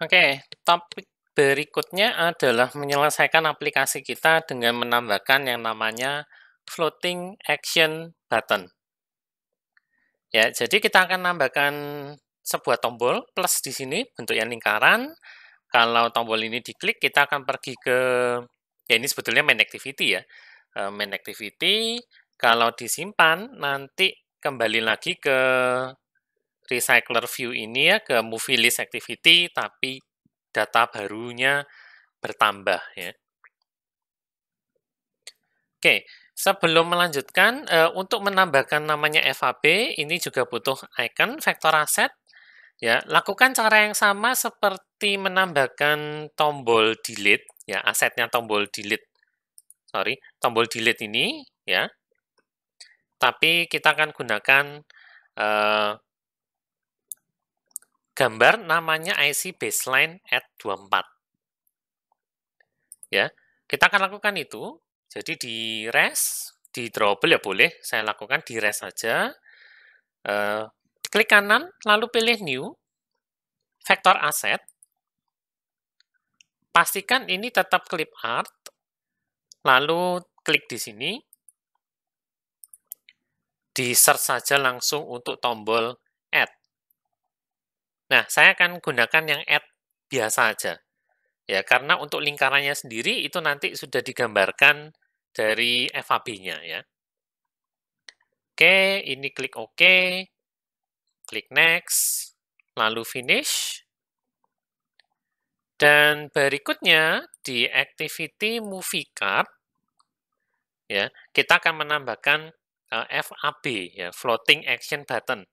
Oke, topik berikutnya adalah menyelesaikan aplikasi kita dengan menambahkan yang namanya floating action button. Ya, jadi kita akan menambahkan sebuah tombol plus di sini bentuknya lingkaran. Kalau tombol ini diklik, kita akan pergi ke, ya ini sebetulnya main activity ya. Main activity, kalau disimpan nanti kembali lagi ke recycler view ini ya, ke movie list activity, tapi data barunya bertambah ya. Oke, sebelum melanjutkan, untuk menambahkan namanya FAB, ini juga butuh icon vector asset. Ya, lakukan cara yang sama seperti menambahkan tombol delete, ya, asetnya tombol delete. Sorry, tombol delete ini, ya. Tapi kita akan gunakan gambar namanya IC baseline at 24. Ya, kita akan lakukan itu. Jadi di res, di drawable ya boleh, saya lakukan di res saja. Klik kanan, lalu pilih new, vector asset. Pastikan ini tetap clip art, lalu klik di sini, di search saja langsung untuk tombol add. Nah, saya akan gunakan yang add biasa aja. Ya, karena untuk lingkarannya sendiri itu nanti sudah digambarkan dari FAB-nya ya. Oke, ini klik OK, klik next, lalu finish. Dan berikutnya di activity movie card ya, kita akan menambahkan FAB ya, floating action button.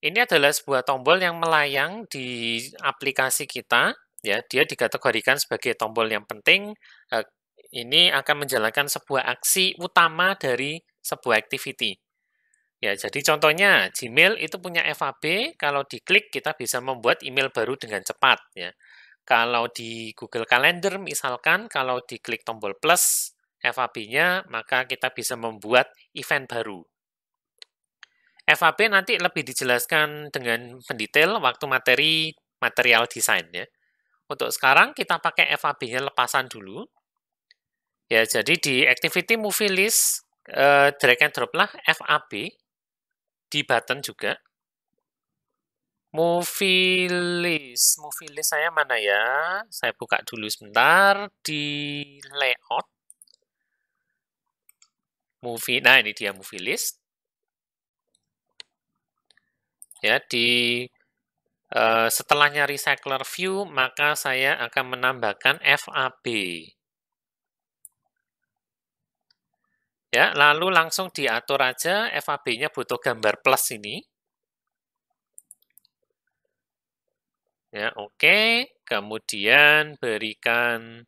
Ini adalah sebuah tombol yang melayang di aplikasi kita ya, dia dikategorikan sebagai tombol yang penting. Ini akan menjalankan sebuah aksi utama dari sebuah activity. Ya, jadi contohnya Gmail itu punya FAB, kalau diklik kita bisa membuat email baru dengan cepat ya. Kalau di Google Calendar misalkan, kalau diklik tombol plus FAB-nya, maka kita bisa membuat event baru. FAB nanti lebih dijelaskan dengan mendetail waktu material desain ya. Untuk sekarang kita pakai FAB-nya lepasan dulu. Ya, jadi di activity movie list drag and drop lah FAB di button juga. Movie list saya mana ya? Saya buka dulu sebentar di layout. Movie, nah ini dia movie list. Ya, di setelahnya recycler view, maka saya akan menambahkan FAB. Ya, lalu langsung diatur aja FAB-nya butuh gambar plus ini. Ya, oke. Kemudian berikan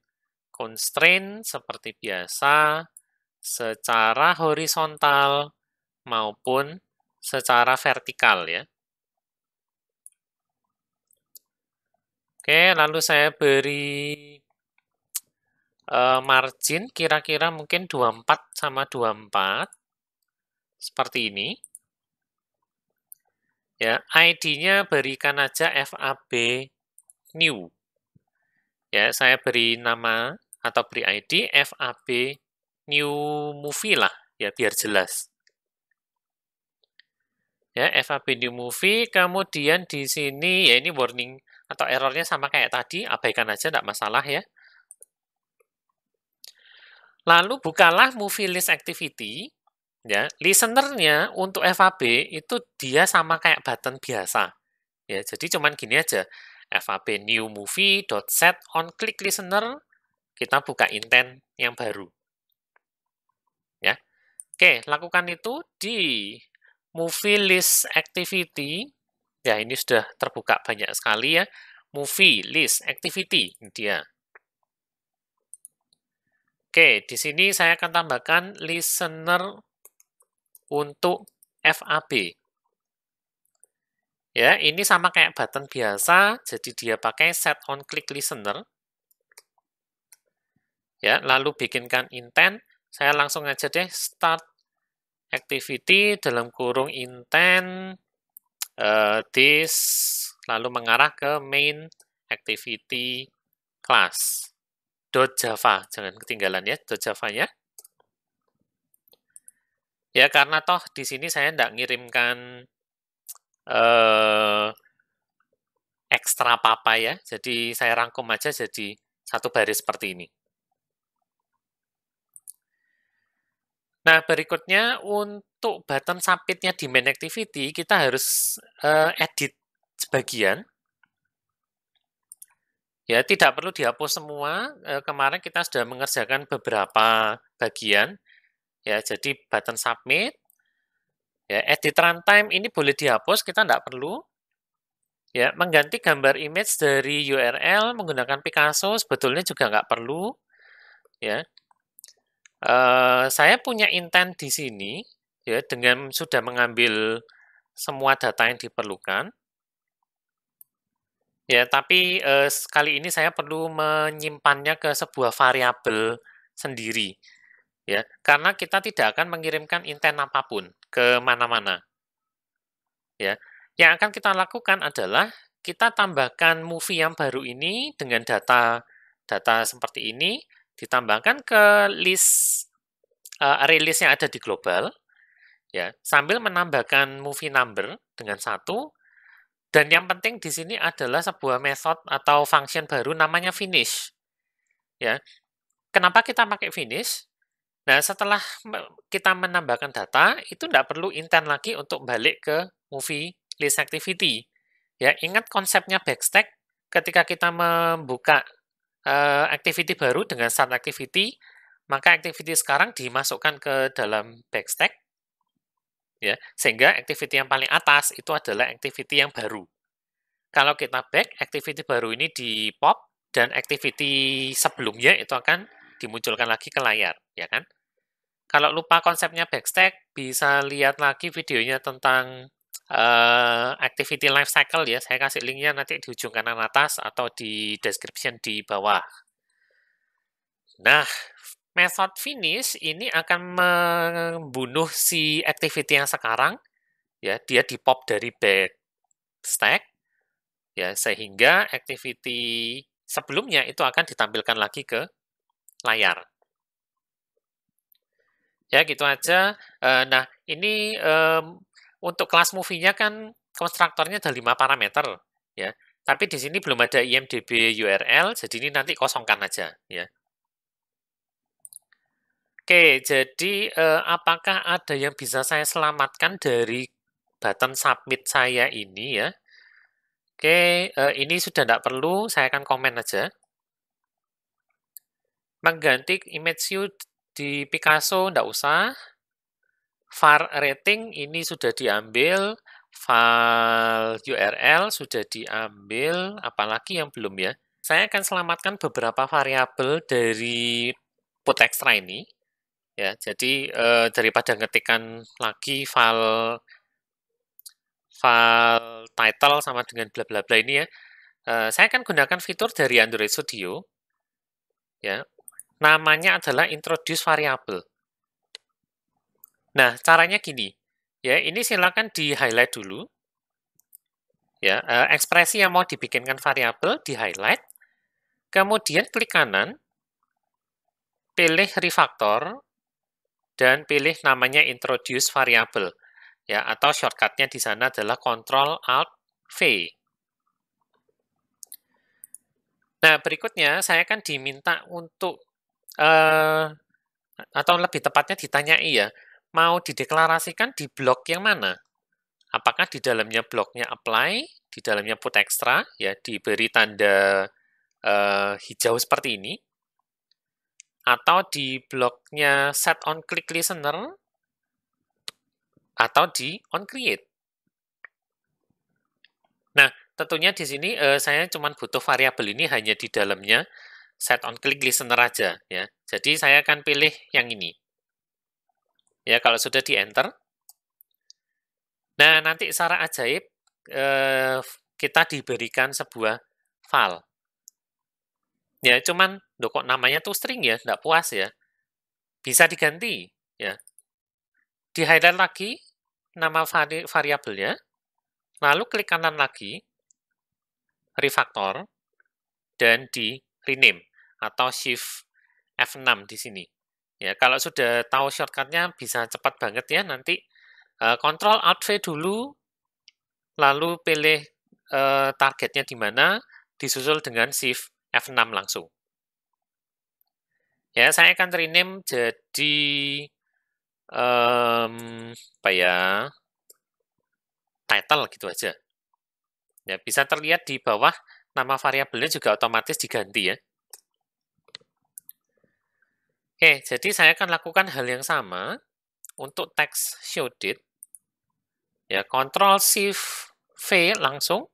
constraint seperti biasa secara horizontal maupun secara vertikal ya. Oke, lalu saya beri margin kira-kira mungkin 24 sama 24. Seperti ini. Ya, ID-nya berikan aja FAB new. Ya, saya beri nama atau beri ID FAB new movie lah, ya biar jelas. Ya, FAB new movie, kemudian di sini ya ini warning atau errornya sama kayak tadi, abaikan aja enggak masalah ya. Lalu bukalah movie list activity. Ya, listener-nya untuk FAB itu dia sama kayak button biasa. Ya, jadi cuman gini aja. FAB new movie .set on click listener, kita buka intent yang baru. Ya. Oke, lakukan itu di movie list activity. Ya, ini sudah terbuka banyak sekali ya. Movie list activity, ini dia. Oke, di sini saya akan tambahkan listener untuk FAB. Ya, ini sama kayak button biasa, jadi dia pakai set on click listener. Ya, lalu bikinkan intent, saya langsung aja deh start activity dalam kurung intent this, lalu mengarah ke main activity class .java, jangan ketinggalan ya .java-nya. Ya karena toh di sini saya tidak ngirimkan ekstra apa-apa ya, jadi saya rangkum aja jadi satu baris seperti ini. Nah, berikutnya untuk button submit-nya di main activity, kita harus edit sebagian. Ya, tidak perlu dihapus semua. Kemarin kita sudah mengerjakan beberapa bagian. Ya, jadi button submit. Ya, edit runtime ini boleh dihapus, kita tidak perlu. Ya, mengganti gambar image dari URL menggunakan Picasso sebetulnya juga nggak perlu. Ya, saya punya intent di sini, ya, dengan sudah mengambil semua data yang diperlukan. Ya, tapi kali ini saya perlu menyimpannya ke sebuah variabel sendiri. Ya, karena kita tidak akan mengirimkan intent apapun ke mana-mana. Ya, yang akan kita lakukan adalah kita tambahkan movie yang baru ini dengan data seperti ini, ditambahkan ke list array list yang ada di global, ya, sambil menambahkan movie number dengan 1. Dan yang penting di sini adalah sebuah method atau function baru namanya finish. Ya, kenapa kita pakai finish? Nah, setelah kita menambahkan data, itu tidak perlu intent lagi untuk balik ke movie list activity. Ya, ingat konsepnya backstack. Ketika kita membuka activity baru dengan start activity, maka activity sekarang dimasukkan ke dalam backstack. Ya, sehingga activity yang paling atas itu adalah activity yang baru. Kalau kita back, activity baru ini di pop, dan activity sebelumnya itu akan dimunculkan lagi ke layar, ya kan? Kalau lupa konsepnya backstack, bisa lihat lagi videonya tentang activity lifecycle ya. Saya kasih linknya nanti di ujung kanan atas atau di description di bawah. Nah, method finish ini akan membunuh si activity yang sekarang, ya, dia di pop dari backstack, ya, sehingga activity sebelumnya itu akan ditampilkan lagi ke layar. Ya, gitu aja. Nah, ini untuk kelas movie-nya kan konstruktornya ada 5 parameter, ya. Tapi di sini belum ada IMDb URL, jadi ini nanti kosongkan aja, ya. Oke, jadi apakah ada yang bisa saya selamatkan dari button submit saya ini ya? Oke, ini sudah tidak perlu, saya akan komen aja. Mengganti image view di Picasso, tidak usah. var rating ini sudah diambil, file URL sudah diambil, apalagi yang belum ya. Saya akan selamatkan beberapa variabel dari put extra ini. Ya, jadi daripada ngetikkan lagi file title sama dengan bla bla bla ini ya, saya akan gunakan fitur dari Android Studio. Ya, namanya adalah introduce variable. Nah, caranya gini. Ya, ini silakan di-highlight dulu. Ya, ekspresi yang mau dibikinkan variabel di-highlight. Kemudian klik kanan, pilih refactor, dan pilih namanya introduce variable. Ya, atau shortcut-nya di sana adalah Ctrl Alt V. Nah, berikutnya saya akan diminta untuk atau lebih tepatnya ditanyai ya, mau dideklarasikan di blok yang mana? Apakah di dalamnya bloknya apply, di dalamnya put extra, ya diberi tanda hijau seperti ini, atau di bloknya set on click listener, atau di on create. Nah, tentunya di sini saya cuma butuh variabel ini hanya di dalamnya set on click listener aja ya. Jadi saya akan pilih yang ini. Ya, kalau sudah di enter. Nah, nanti secara ajaib kita diberikan sebuah file. Ya, cuman kok namanya tuh string ya, nggak puas ya. Bisa diganti ya. Di-highlight lagi nama variabelnya, lalu klik kanan lagi, refactor. dan di rename atau Shift F6 di sini. Ya, kalau sudah tahu shortcutnya bisa cepat banget ya. Nanti Ctrl Alt V dulu, lalu pilih targetnya di mana, disusul dengan Shift F6 langsung. Ya, saya akan rename jadi apa ya, title gitu aja. Ya, bisa terlihat di bawah nama variabelnya juga otomatis diganti ya. Oke, jadi saya akan lakukan hal yang sama untuk teks showDate. Ya, Ctrl Shift V langsung.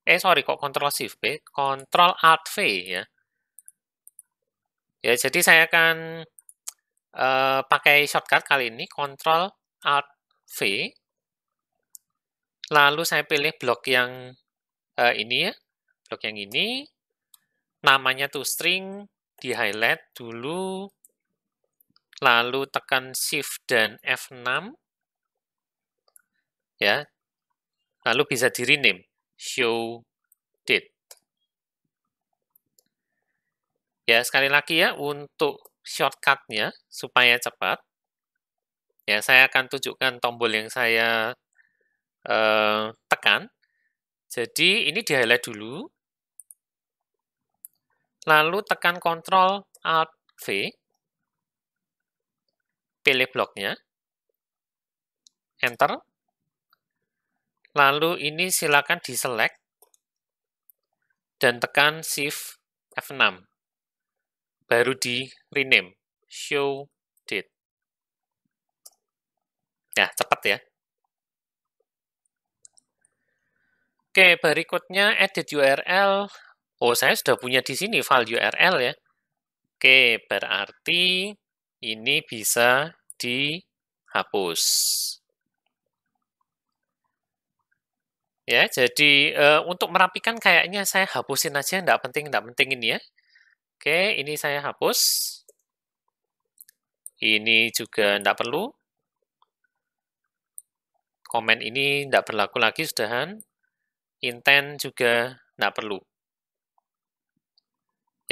Sorry, kok Ctrl Shift V? Ctrl Alt V ya. Ya, jadi saya akan pakai shortcut kali ini, Ctrl Alt V. Lalu saya pilih blok yang ini ya, blok yang ini. Namanya toString, di-highlight dulu. Lalu tekan Shift dan F6. Ya, lalu bisa di-rename, showDate. Ya, sekali lagi ya, untuk shortcut-nya supaya cepat, ya saya akan tunjukkan tombol yang saya tekan. Jadi ini di-highlight dulu, lalu tekan Ctrl Alt V, pilih bloknya, Enter, lalu ini silakan di-select, dan tekan Shift F6, baru di-rename, showDate. Ya, cepat ya. Oke, berikutnya edit URL. Oh, saya sudah punya di sini file URL ya. Oke, berarti ini bisa dihapus. Ya, jadi untuk merapikan kayaknya saya hapusin aja, nggak penting ini ya. Oke, ini saya hapus. Ini juga nggak perlu. Komen ini nggak berlaku lagi, sudahan. Intent juga nggak perlu.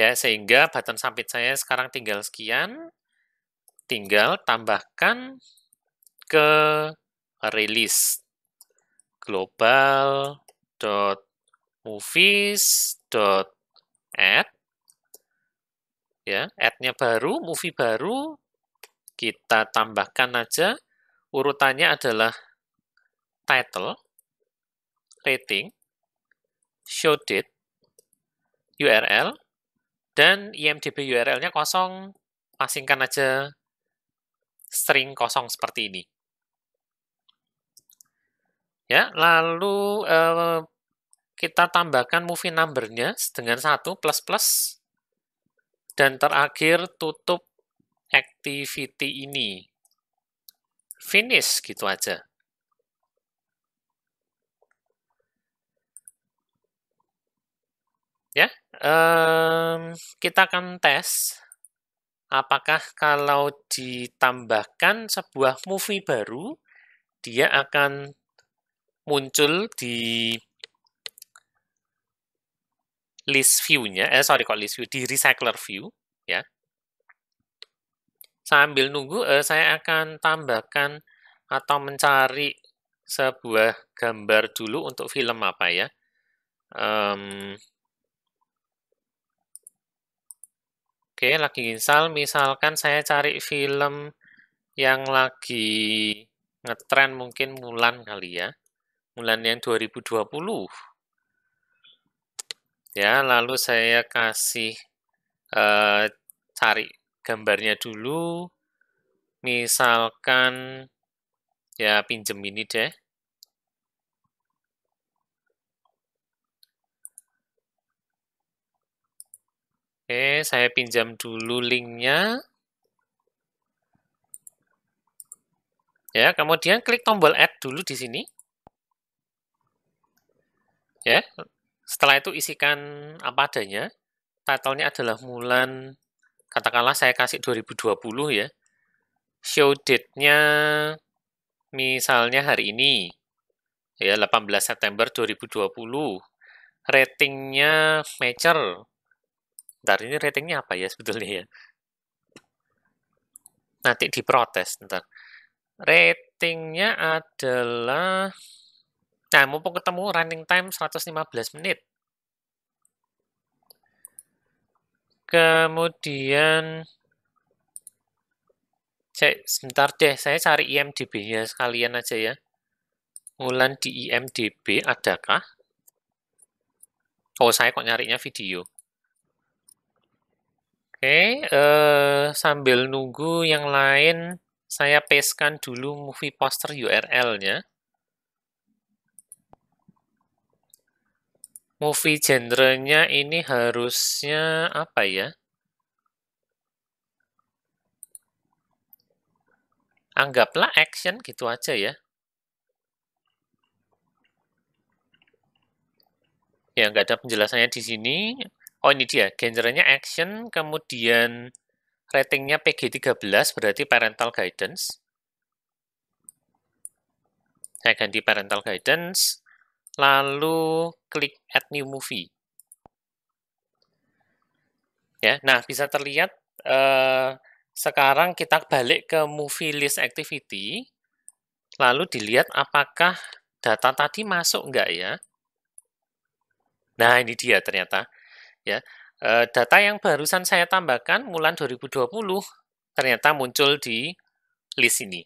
Ya, sehingga button submit saya sekarang tinggal sekian. Tinggal tambahkan ke release global.movies.add. Ya, add-nya baru, movie baru, kita tambahkan aja, urutannya adalah title, rating, showDate, URL, dan IMDb URL-nya kosong, pasingkan aja string kosong seperti ini. Ya, lalu kita tambahkan movie number-nya dengan 1 plus, dan terakhir tutup activity ini. Finish gitu aja. Ya, kita akan tes apakah kalau ditambahkan sebuah movie baru, dia akan muncul di list view-nya, di recycler view, ya. Sambil nunggu, saya akan tambahkan atau mencari sebuah gambar dulu untuk film apa ya. Oke, lagi install, misalkan saya cari film yang lagi ngetren mungkin Mulan kali ya. Mulan yang 2020. Ya, lalu saya kasih cari gambarnya dulu. Misalkan ya pinjem ini deh. Oke, saya pinjam dulu linknya. Ya, kemudian klik tombol add dulu di sini. Ya, setelah itu isikan apa adanya. Title-nya adalah Mulan, katakanlah saya kasih 2020 ya. Show date-nya misalnya hari ini, ya 18 September 2020. Ratingnya major, Ntar ini ratingnya apa ya sebetulnya ya? Nanti diprotes ntar. Ratingnya adalah, nah mumpung ketemu running time 115 menit. Kemudian, sebentar deh, saya cari IMDb-nya sekalian aja ya. Mulan di IMDb adakah? Oh, saya kok nyarinya video. Oke, sambil nunggu yang lain, saya pastekan dulu movie poster URL-nya. Movie genre-nya ini harusnya apa ya? Anggaplah action gitu aja ya. Ya, nggak ada penjelasannya di sini. Oh, ini dia. Genrenya action, kemudian ratingnya PG-13, berarti parental guidance. Saya ganti parental guidance, lalu klik add new movie. Ya, nah bisa terlihat sekarang kita balik ke movie list activity, lalu dilihat apakah data tadi masuk nggak ya. Nah, ini dia ternyata. Ya, data yang barusan saya tambahkan Mulan 2020 ternyata muncul di list ini.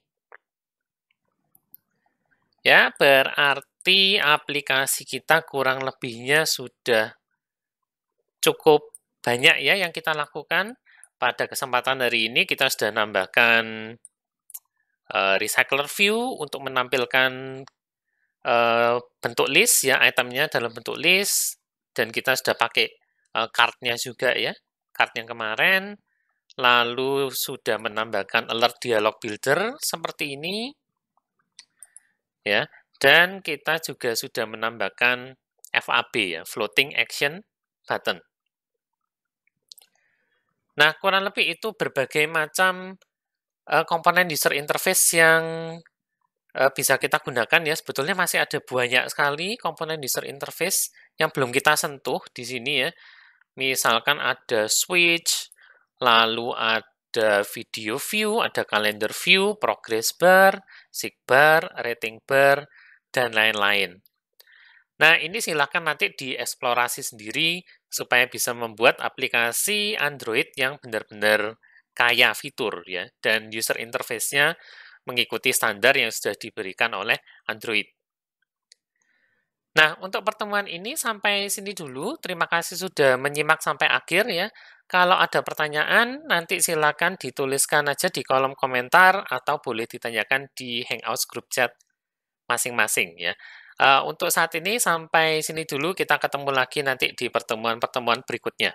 Ya, berarti aplikasi kita kurang lebihnya sudah cukup banyak ya yang kita lakukan. Pada kesempatan hari ini kita sudah nambahkan recycler view untuk menampilkan bentuk list ya, itemnya dalam bentuk list, dan kita sudah pakai card-nya juga ya, card yang kemarin, lalu sudah menambahkan alert dialog builder seperti ini, ya, dan kita juga sudah menambahkan FAB ya, floating action button. Nah, kurang lebih itu berbagai macam komponen user interface yang bisa kita gunakan ya. Sebetulnya masih ada banyak sekali komponen user interface yang belum kita sentuh di sini ya. Misalkan ada switch, lalu ada video view, ada calendar view, progress bar, seek bar, rating bar, dan lain-lain. Nah, ini silakan nanti dieksplorasi sendiri supaya bisa membuat aplikasi Android yang benar-benar kaya fitur ya, dan user interface-nya mengikuti standar yang sudah diberikan oleh Android. Nah, untuk pertemuan ini sampai sini dulu. Terima kasih sudah menyimak sampai akhir ya. Kalau ada pertanyaan, nanti silakan dituliskan aja di kolom komentar atau boleh ditanyakan di Hangouts group chat masing-masing ya. Untuk saat ini sampai sini dulu, kita ketemu lagi nanti di pertemuan-pertemuan berikutnya.